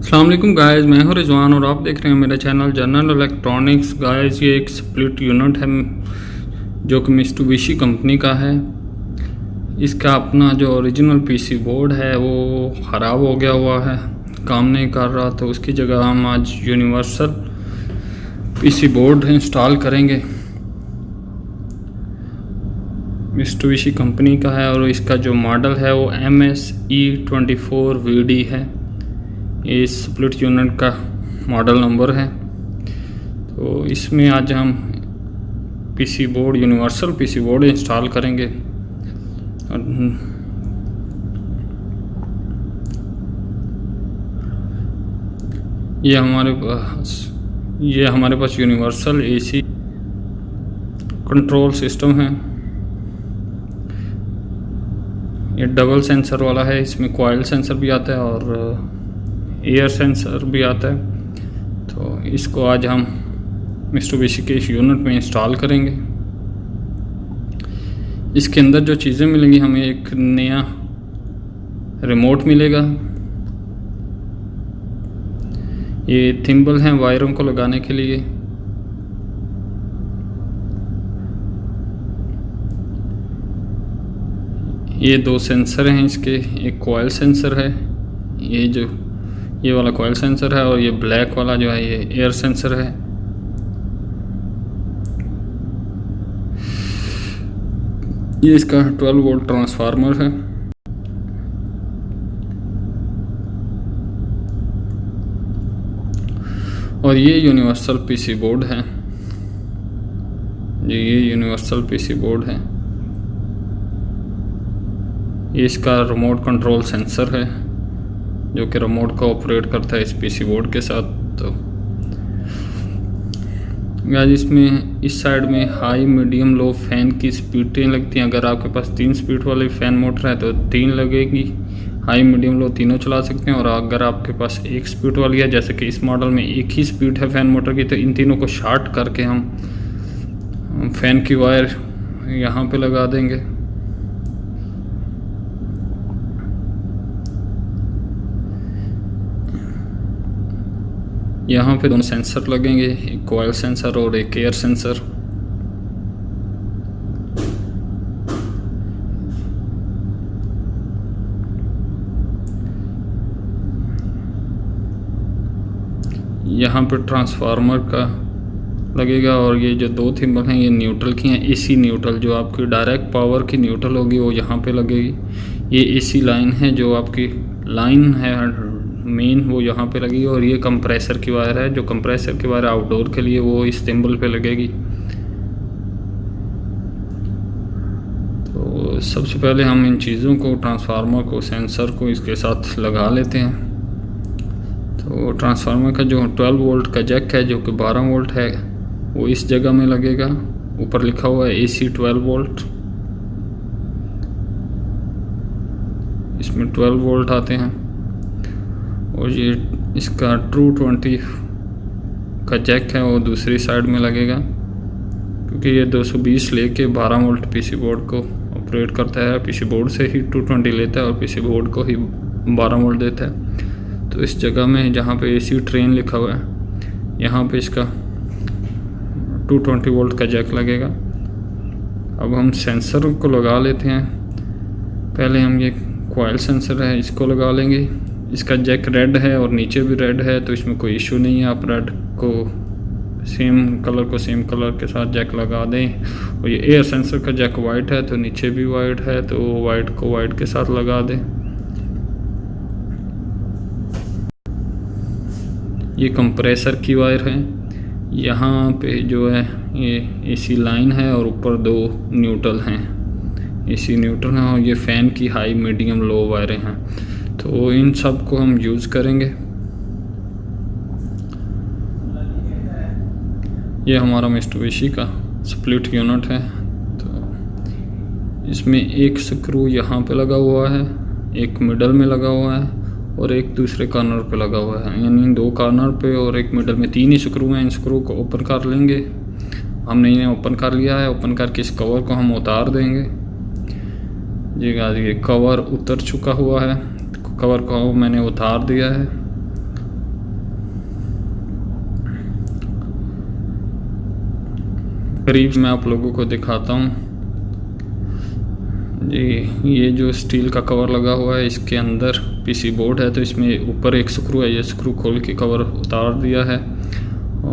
अस्सलाम वालेकुम गाइस, मैं हूं रिजवान और आप देख रहे हैं मेरा चैनल जनरल इलेक्ट्रॉनिक्स। गाइस ये एक स्प्लिट यूनिट है जो कि मित्सुबिशी कंपनी का है। इसका अपना जो ओरिजिनल पीसी बोर्ड है वो ख़राब हो गया हुआ है, काम नहीं कर रहा, तो उसकी जगह हम आज यूनिवर्सल पीसी बोर्ड इंस्टॉल करेंगे। मित्सुबिशी कंपनी का है और इसका जो मॉडल है वो MSE24VD है। ये स्प्लिट यूनिट का मॉडल नंबर है। तो इसमें आज हम PC board universal PC board install करेंगे। ये हमारे पास यूनिवर्सल एसी कंट्रोल सिस्टम है। ये डबल सेंसर वाला है, इसमें कॉइल सेंसर भी आता है और एयर सेंसर भी आता है। तो इसको आज हम मित्सुबिशी के इस यूनिट में इंस्टॉल करेंगे। इसके अंदर जो चीज़ें मिलेंगी, हमें एक नया रिमोट मिलेगा। ये थिम्बल हैं वायरों को लगाने के लिए। ये दो सेंसर हैं इसके, एक कॉइल सेंसर है, ये वाला कॉइल सेंसर है, और ये ब्लैक वाला जो है ये एयर सेंसर है। ये इसका 12 वोल्ट ट्रांसफार्मर है। और ये यूनिवर्सल पीसी बोर्ड है। ये यूनिवर्सल पीसी बोर्ड है। ये इसका रिमोट कंट्रोल सेंसर है जो कि रिमोट को ऑपरेट करता है इस पीसी बोर्ड के साथ। तो गाइस इसमें इस साइड में हाई मीडियम लो फैन की स्पीडें लगती हैं। अगर आपके पास 3 स्पीड वाली फ़ैन मोटर है तो 3 लगेगी, हाई मीडियम लो तीनों चला सकते हैं। और अगर आपके पास 1 स्पीड वाली है, जैसे कि इस मॉडल में 1 ही स्पीड है फ़ैन मोटर की, तो इन तीनों को शॉर्ट करके हम फ़ैन की वायर यहाँ पे लगा देंगे। यहाँ पे दोनों सेंसर लगेंगे, एक कॉइल सेंसर और एक एयर सेंसर। यहाँ पे ट्रांसफार्मर का लगेगा और ये जो दो थिम्बल हैं ये न्यूट्रल की हैं। एसी न्यूट्रल, जो आपकी डायरेक्ट पावर की न्यूट्रल होगी वो यहाँ पे लगेगी। ये एसी लाइन है, जो आपकी लाइन है मेन, वो यहाँ पे लगेगी। और ये कंप्रेसर की वायर है, जो कंप्रेसर की वायर आउटडोर के लिए वो इस थिम्बल पे लगेगी। तो सबसे पहले हम इन चीज़ों को, ट्रांसफार्मर को, सेंसर को इसके साथ लगा लेते हैं। तो ट्रांसफार्मर का जो 12 वोल्ट का जैक है, जो कि 12 वोल्ट है, वो इस जगह में लगेगा। ऊपर लिखा हुआ है AC 12 वोल्ट। इसमें 12 वोल्ट आते हैं। और ये इसका 220 का जैक है, वो दूसरी साइड में लगेगा, क्योंकि ये 220 लेके 12 वोल्ट पीसी बोर्ड को ऑपरेट करता है। पीसी बोर्ड से ही 220 लेता है और पीसी बोर्ड को ही 12 वोल्ट देता है। तो इस जगह में जहाँ पे AC ट्रेन लिखा हुआ है, यहाँ पे इसका 220 वोल्ट का जैक लगेगा। अब हम सेंसर को लगा लेते हैं। पहले हम ये कॉइल सेंसर है इसको लगा लेंगे। इसका जैक रेड है और नीचे भी रेड है, तो इसमें कोई इशू नहीं है। आप रेड को सेम कलर के साथ जैक लगा दें। और ये एयर सेंसर का जैक वाइट है, तो नीचे भी वाइट है, तो वाइट को वाइट के साथ लगा दें। ये कंप्रेसर की वायर है। यहाँ पे जो है ये AC लाइन है और ऊपर 2 न्यूट्रल हैं, AC न्यूट्रल हैं। और ये फ़ैन की हाई मीडियम लो वायरें हैं। तो इन सब को हम यूज़ करेंगे। ये हमारा मित्सुबिशी का स्प्लिट यूनिट है। तो इसमें एक स्क्रू यहाँ पे लगा हुआ है, एक मिडल में लगा हुआ है और एक दूसरे कॉर्नर पे लगा हुआ है। यानी 2 कॉर्नर पे और एक मिडल में 3 ही स्क्रू हैं। इन स्क्रू को ओपन कर लेंगे। हमने इन्हें ओपन कर लिया है। ओपन करके इस कवर को हम उतार देंगे। जी गाइस, ये कवर उतर चुका हुआ है। कवर को मैंने उतार दिया है करीब मैं आप लोगों को दिखाता हूँ जी। ये जो स्टील का कवर लगा हुआ है, इसके अंदर पीसी बोर्ड है, तो इसमें ऊपर एक स्क्रू है, ये स्क्रू खोल के कवर उतार दिया है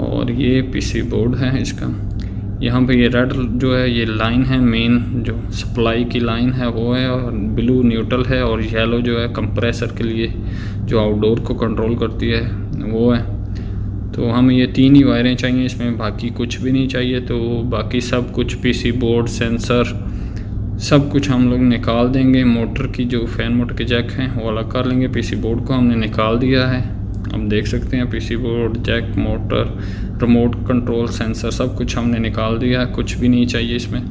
और ये पीसी बोर्ड है इसका। यहाँ पे ये रेड जो है ये लाइन है, मेन जो सप्लाई की लाइन है वो है, और ब्लू न्यूट्रल है, और येलो जो है कंप्रेसर के लिए जो आउटडोर को कंट्रोल करती है वो है। तो हमें ये 3 ही वायरें चाहिए इसमें, बाकी कुछ भी नहीं चाहिए। तो बाकी सब कुछ पीसी बोर्ड, सेंसर, सब कुछ हम लोग निकाल देंगे। मोटर की जो फैन मोटर के जैक हैं वो अलग कर लेंगे। पीसी बोर्ड को हमने निकाल दिया है, हम देख सकते हैं PC board, jack, motor, remote control, sensor सब कुछ हमने निकाल दिया है, कुछ भी नहीं चाहिए इसमें।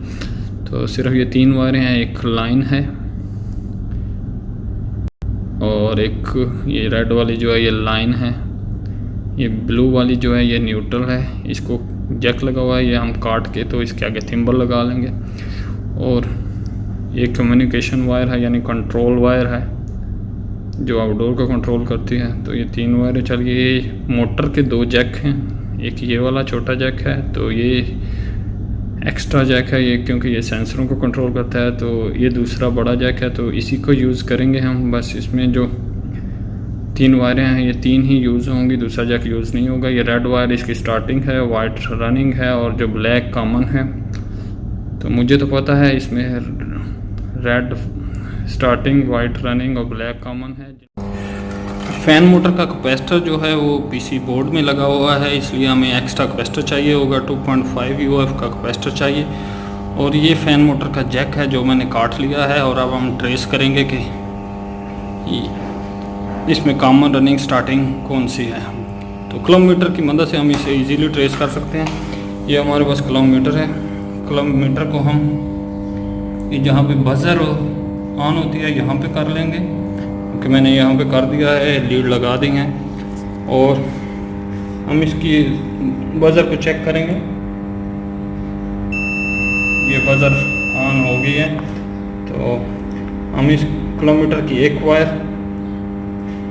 तो सिर्फ ये 3 वायरें हैं, एक लाइन है और एक ये रेड वाली जो है ये लाइन है, ये ब्लू वाली जो है ये न्यूट्रल है। इसको जैक लगा हुआ है, ये हम काट के तो इसके आगे थिम्बल लगा लेंगे। और ये कम्युनिकेशन वायर है, यानी कंट्रोल वायर है जो आउटडोर को कंट्रोल करती है। तो ये 3 वायरें चल गई। ये मोटर के 2 जैक हैं, एक ये वाला छोटा जैक है, तो ये एक्स्ट्रा जैक है ये, क्योंकि ये सेंसरों को कंट्रोल करता है। तो ये दूसरा बड़ा जैक है, तो इसी को यूज़ करेंगे हम। बस इसमें जो 3 वायरें हैं ये 3 ही यूज़ होंगी, दूसरा जैक यूज़ नहीं होगा। ये रेड वायर इसकी स्टार्टिंग है, वाइट रनिंग है, और जो ब्लैक कॉमन है। तो मुझे तो पता है इसमें रेड स्टार्टिंग, वाइट रनिंग और ब्लैक कॉमन है। फैन मोटर का कैपेसिटर जो है वो पीसी बोर्ड में लगा हुआ है, इसलिए हमें एक्स्ट्रा कैपेसिटर चाहिए होगा। 2.5 UF का कैपेसिटर चाहिए। और ये फैन मोटर का जैक है जो मैंने काट लिया है, और अब हम ट्रेस करेंगे कि इसमें कॉमन, रनिंग, स्टार्टिंग कौन सी है। तो किलोमीटर की मदद से हम इसे इजीली ट्रेस कर सकते हैं। ये हमारे पास किलोमीटर है। किलोमीटर को हम ये जहाँ पे बजर ऑन होती है यहाँ पे कर लेंगे, क्योंकि मैंने यहाँ पे कर दिया है, लीड लगा दी है। और हम इसकी बजर को चेक करेंगे। ये बजर ऑन हो गई है। तो हम इस किलोमीटर की एक वायर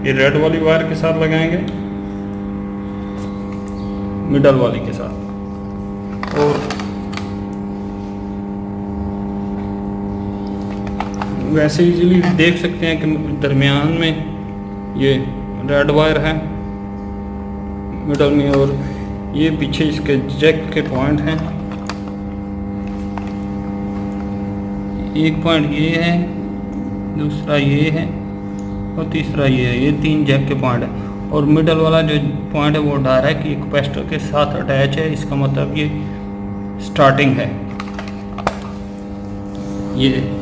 ये रेड वाली वायर के साथ लगाएंगे, मिडल वाली के साथ। और वैसे इजीली देख सकते हैं कि दरमियान में ये रेड वायर है मिडल में, और ये पीछे इसके जैक के पॉइंट हैं। एक पॉइंट ये है, दूसरा ये है और तीसरा ये है। ये 3 जैक के पॉइंट है। और मिडल वाला जो पॉइंट है वो डायरेक्ट एक कैपेसिटर के साथ अटैच है, इसका मतलब ये स्टार्टिंग है।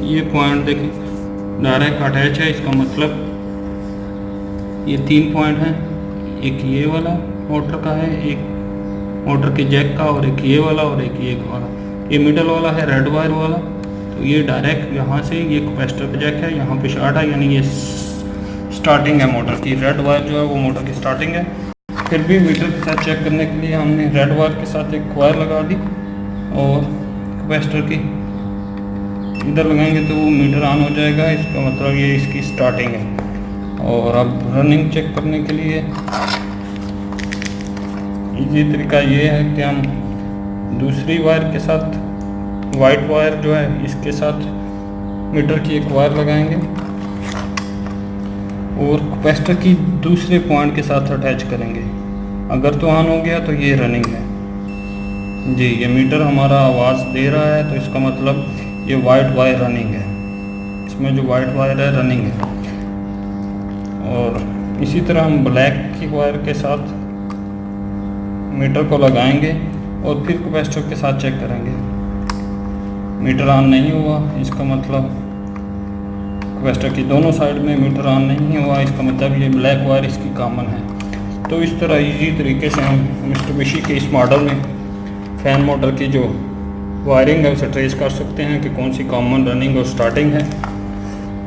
ये पॉइंट देखिए डायरेक्ट अटैच है, इसका मतलब ये 3 पॉइंट हैं। एक ये वाला मोटर का है, एक मोटर के जैक का, और एक ये वाला, और एक ये वाला। ये मिडल वाला है रेड वायर वाला। तो ये डायरेक्ट यहाँ से ये कैपेसिटर का जैक है, यहाँ पे शॉर्ट है, यानी ये स्टार्टिंग है मोटर की। रेड वायर जो है वो मोटर की स्टार्टिंग है। फिर भी मीटर के साथ चेक करने के लिए हमने रेड वायर के साथ एक वायर लगा दी, और कैपेसिटर की इधर लगाएंगे तो वो मीटर ऑन हो जाएगा, इसका मतलब ये इसकी स्टार्टिंग है। और अब रनिंग चेक करने के लिए इजी तरीका ये है कि हम दूसरी वायर के साथ, वाइट वायर जो है इसके साथ मीटर की एक वायर लगाएंगे, और कैपेसिटर की दूसरे पॉइंट के साथ अटैच करेंगे। अगर तो ऑन हो गया तो ये रनिंग है जी। ये मीटर हमारा आवाज़ दे रहा है, तो इसका मतलब ये वाइट वायर रनिंग है। इसमें जो वाइट वायर है रनिंग है। और इसी तरह हम ब्लैक की वायर के साथ मीटर को लगाएंगे और फिर कैपेसिटर के साथ चेक करेंगे। मीटर ऑन नहीं हुआ, इसका मतलब कैपेसिटर की दोनों साइड में मीटर ऑन नहीं हुआ, इसका मतलब ये ब्लैक वायर इसकी कॉमन है। तो इस तरह इजी तरीके से हम मित्सुबिशी के इस मॉडल में फैन मोटर की जो वायरिंग है उसे ट्रेस कर सकते हैं कि कौन सी कॉमन, रनिंग और स्टार्टिंग है।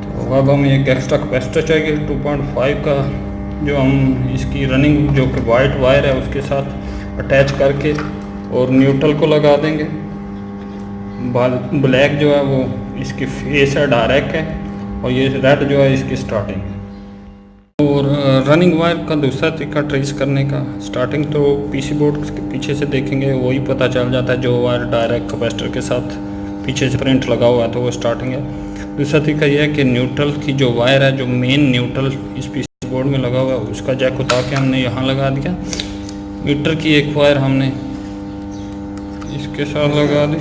तो अब हमें एक एक्स्ट्रा कैपेसिटर चाहिए 2.5 का, जो हम इसकी रनिंग जो कि वाइट वायर है उसके साथ अटैच करके और न्यूट्रल को लगा देंगे। ब्लैक जो है वो इसकी फेस है, डायरेक्ट है, और ये रेड जो है इसकी स्टार्टिंग है। और रनिंग वायर का दूसरा तरीका ट्रेस करने का, स्टार्टिंग तो पीसी बोर्ड के पीछे से देखेंगे वही पता चल जाता है। जो वायर डायरेक्ट कैपेसिटर के साथ पीछे से प्रिंट लगा हुआ है तो वो स्टार्टिंग है। दूसरा तरीका यह है कि न्यूट्रल की जो वायर है, जो मेन न्यूट्रल इस पीसी बोर्ड में लगा हुआ है, उसका जैक उतार के हमने यहाँ लगा दिया। मीटर की एक वायर हमने इसके साथ लगा दी।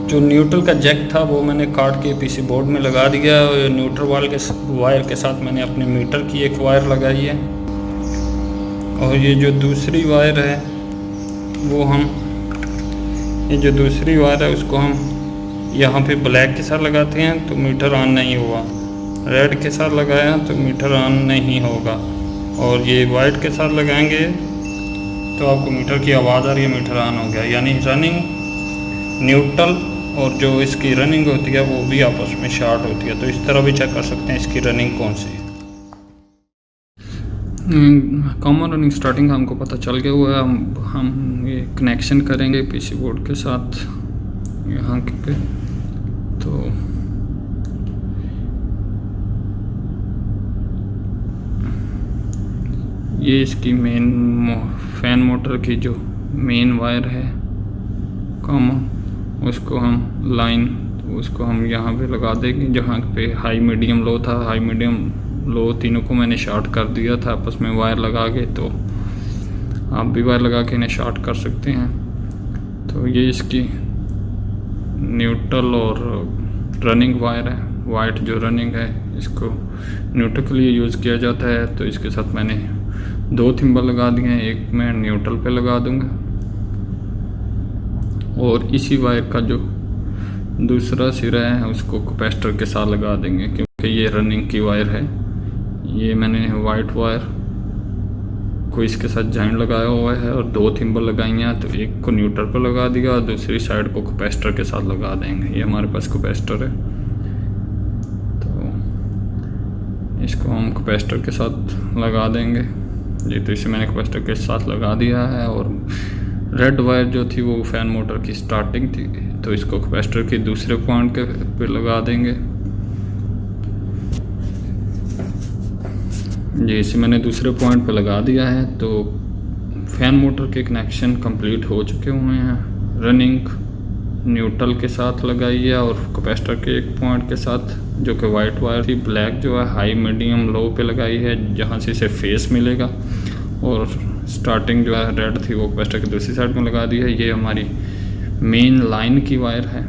जो न्यूट्रल का जैक था वो मैंने काट के पीसी बोर्ड में लगा दिया। न्यूट्रल वायर के साथ मैंने अपने मीटर की एक वायर लगाई है। और ये जो दूसरी वायर है वो ये जो दूसरी वायर है उसको हम यहाँ पे ब्लैक के साथ लगाते हैं तो मीटर ऑन नहीं हुआ, रेड के साथ लगाया तो मीटर ऑन नहीं होगा, और ये वाइट के साथ लगाएंगे तो आपको मीटर की आवाज़ आ रही है, मीटर ऑन हो गया। यानी रनिंग, न्यूट्रल और जो इसकी रनिंग होती है वो भी आपस में शॉर्ट होती है। तो इस तरह भी चेक कर सकते हैं इसकी रनिंग कौन सी है। कॉमन रनिंग स्टार्टिंग हमको पता चल गया हुआ है। हम ये कनेक्शन करेंगे पीसी बोर्ड के साथ यहाँ पे। तो ये इसकी मेन फैन मोटर की जो मेन वायर है कॉमन, उसको हम यहाँ पे लगा देंगे। जहाँ पे हाई मीडियम लो था, हाई मीडियम लो तीनों को मैंने शॉर्ट कर दिया था आपस में वायर लगा के। तो आप भी वायर लगा के इन्हें शॉर्ट कर सकते हैं। तो ये इसकी न्यूट्रल और रनिंग वायर है। वाइट जो रनिंग है इसको न्यूट्रल के लिए यूज़ किया जाता है। तो इसके साथ मैंने 2 थिम्बल लगा दिए हैं, एक मैं न्यूट्रल पे लगा दूंगा और इसी वायर का जो दूसरा सिरा है उसको कैपेसिटर के साथ लगा देंगे, क्योंकि ये रनिंग की वायर है। ये मैंने वाइट वायर को इसके साथ जॉइंट लगाया हुआ है और 2 थिम्बल लगाई हैं। तो एक को न्यूट्रल पर लगा दिया और दूसरी साइड को कैपेसिटर के साथ लगा देंगे। ये हमारे पास कैपेसिटर है, तो इसको हम कैपेसिटर के साथ लगा देंगे। जी, तो इसे मैंने कैपेसिटर के साथ लगा दिया है। और रेड वायर जो थी वो फैन मोटर की स्टार्टिंग थी, तो इसको कैपेसिटर के दूसरे पॉइंट के पे लगा देंगे। जी, इसे मैंने दूसरे पॉइंट पे लगा दिया है। तो फैन मोटर के कनेक्शन कंप्लीट हो चुके हुए हैं। रनिंग न्यूट्रल के साथ लगाई है और कैपेसिटर के एक पॉइंट के साथ जो कि वाइट वायर थी, ब्लैक जो है हाई मीडियम लो पे लगाई है, जहाँ से इसे फेस मिलेगा। और स्टार्टिंग जो है रेड थी वो कैपेसिटर की दूसरी साइड में लगा दी है। ये हमारी मेन लाइन की वायर है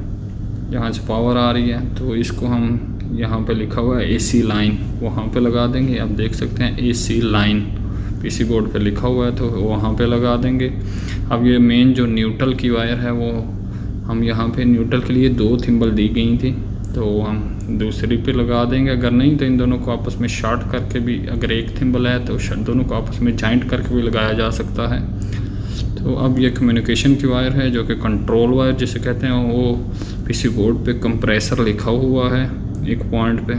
जहाँ से पावर आ रही है। तो इसको हम यहाँ पे लिखा हुआ है एसी लाइन, वहाँ पे लगा देंगे। आप देख सकते हैं एसी लाइन पीसी बोर्ड पे लिखा हुआ है, तो वहाँ पे लगा देंगे। अब ये मेन जो न्यूट्रल की वायर है वो हम यहाँ पे न्यूट्रल के लिए 2 थिम्बल दी गई थी, तो हम दूसरी पे लगा देंगे। अगर नहीं तो इन दोनों को आपस में शॉर्ट करके भी, अगर एक थिम्बल है तो दोनों को आपस में जॉइंट करके भी लगाया जा सकता है। तो अब ये कम्युनिकेशन की वायर है जो कि कंट्रोल वायर जिसे कहते हैं। वो पीसी बोर्ड पे कंप्रेसर लिखा हुआ है एक पॉइंट पे,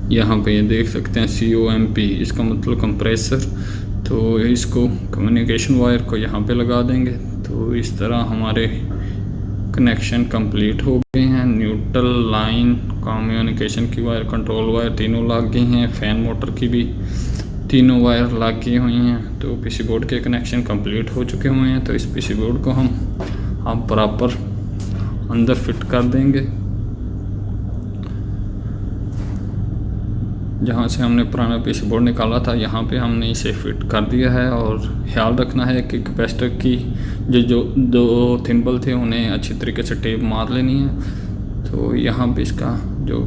यहाँ पे ये देख सकते हैं COMP, इसका मतलब कंप्रेसर। तो इसको कम्युनिकेशन वायर को यहाँ पे लगा देंगे। तो इस तरह हमारे कनेक्शन कंप्लीट हो गए हैं। न्यूट्रल, लाइन, कम्युनिकेशन की वायर, कंट्रोल वायर तीनों लग गई हैं। फैन मोटर की भी तीनों वायर लग गई हुई हैं। तो पीसी बोर्ड के कनेक्शन कंप्लीट हो चुके हुए हैं। तो इस पीसी बोर्ड को हम प्रॉपर अंदर फिट कर देंगे। जहाँ से हमने पुराना पीसी बोर्ड निकाला था यहाँ पे हमने इसे फिट कर दिया है। और ख्याल रखना है कि कैपेसिटर की जो 2 थिम्बल थे उन्हें अच्छी तरीके से टेप मार लेनी है। तो यहाँ पे इसका जो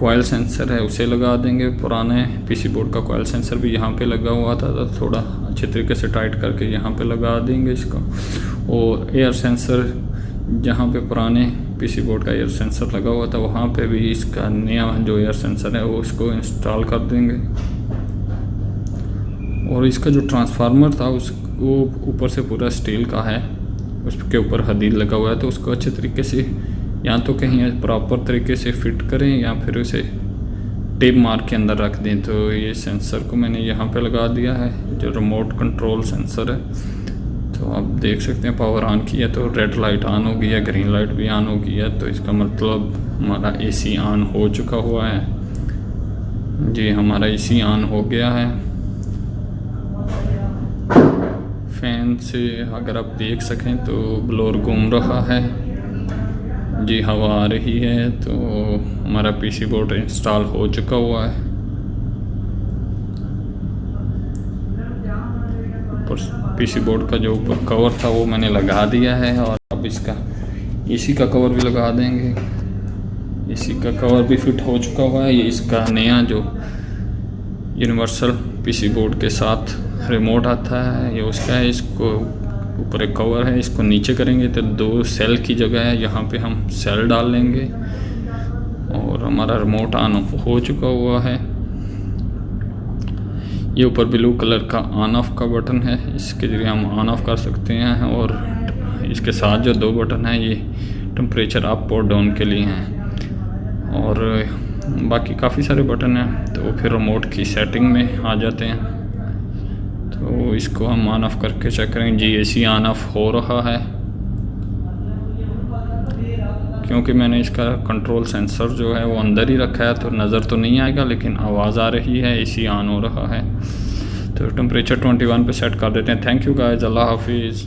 कॉइल सेंसर है उसे लगा देंगे। पुराने पीसी बोर्ड का कॉइल सेंसर भी यहाँ पे लगा हुआ था, तो थोड़ा अच्छे तरीके से टाइट करके यहाँ पे लगा देंगे इसको। और एयर सेंसर, जहाँ पे पुराने पीसी बोर्ड का एयर सेंसर लगा हुआ था वहाँ पे भी इसका नया जो एयर सेंसर है वो इसको इंस्टॉल कर देंगे। और इसका जो ट्रांसफार्मर था वो ऊपर से पूरा स्टील का है, उसके ऊपर हदीद लगा हुआ है। तो उसको अच्छे तरीके से या तो कहीं प्रॉपर तरीके से फिट करें या फिर उसे टेप मार के अंदर रख दें। तो ये सेंसर को मैंने यहाँ पे लगा दिया है, जो रिमोट कंट्रोल सेंसर है। तो आप देख सकते हैं पावर ऑन किया तो रेड लाइट ऑन हो गई है, ग्रीन लाइट भी ऑन हो गई है। तो इसका मतलब हमारा AC ऑन हो चुका हुआ है। जी हमारा एसी ऑन हो गया है। फैन से अगर आप देख सकें तो ब्लोअर घूम रहा है जी, हवा आ रही है। तो हमारा पीसी बोर्ड इंस्टॉल हो चुका हुआ है। ऊपर पीसी बोर्ड का जो ऊपर कवर था वो मैंने लगा दिया है, और अब इसका एसी का कवर भी लगा देंगे। एसी का कवर भी फिट हो चुका हुआ है। ये इसका नया जो यूनिवर्सल पीसी बोर्ड के साथ रिमोट आता है, ये उसका है। इसको ऊपर एक कवर है, इसको नीचे करेंगे तो 2 सेल की जगह है, यहाँ पे हम सेल डाल लेंगे और हमारा रिमोट ऑन हो चुका हुआ है। ये ऊपर ब्लू कलर का ऑन ऑफ का बटन है, इसके ज़रिए हम ऑन ऑफ कर सकते हैं। और इसके साथ जो 2 बटन हैं ये टेम्परेचर अप और डाउन के लिए हैं, और बाकी काफ़ी सारे बटन हैं। तो फिर रिमोट की सेटिंग में आ जाते हैं। तो इसको हम ऑन ऑफ करके चेक करेंगे। जी एसी ऑन ऑफ हो रहा है, क्योंकि मैंने इसका कंट्रोल सेंसर जो है वो अंदर ही रखा है तो नज़र तो नहीं आएगा, लेकिन आवाज़ आ रही है, एसी ऑन हो रहा है। तो टेम्परेचर 21 पे सेट कर देते हैं। थैंक यू गाइस, अल्लाह हाफिज़।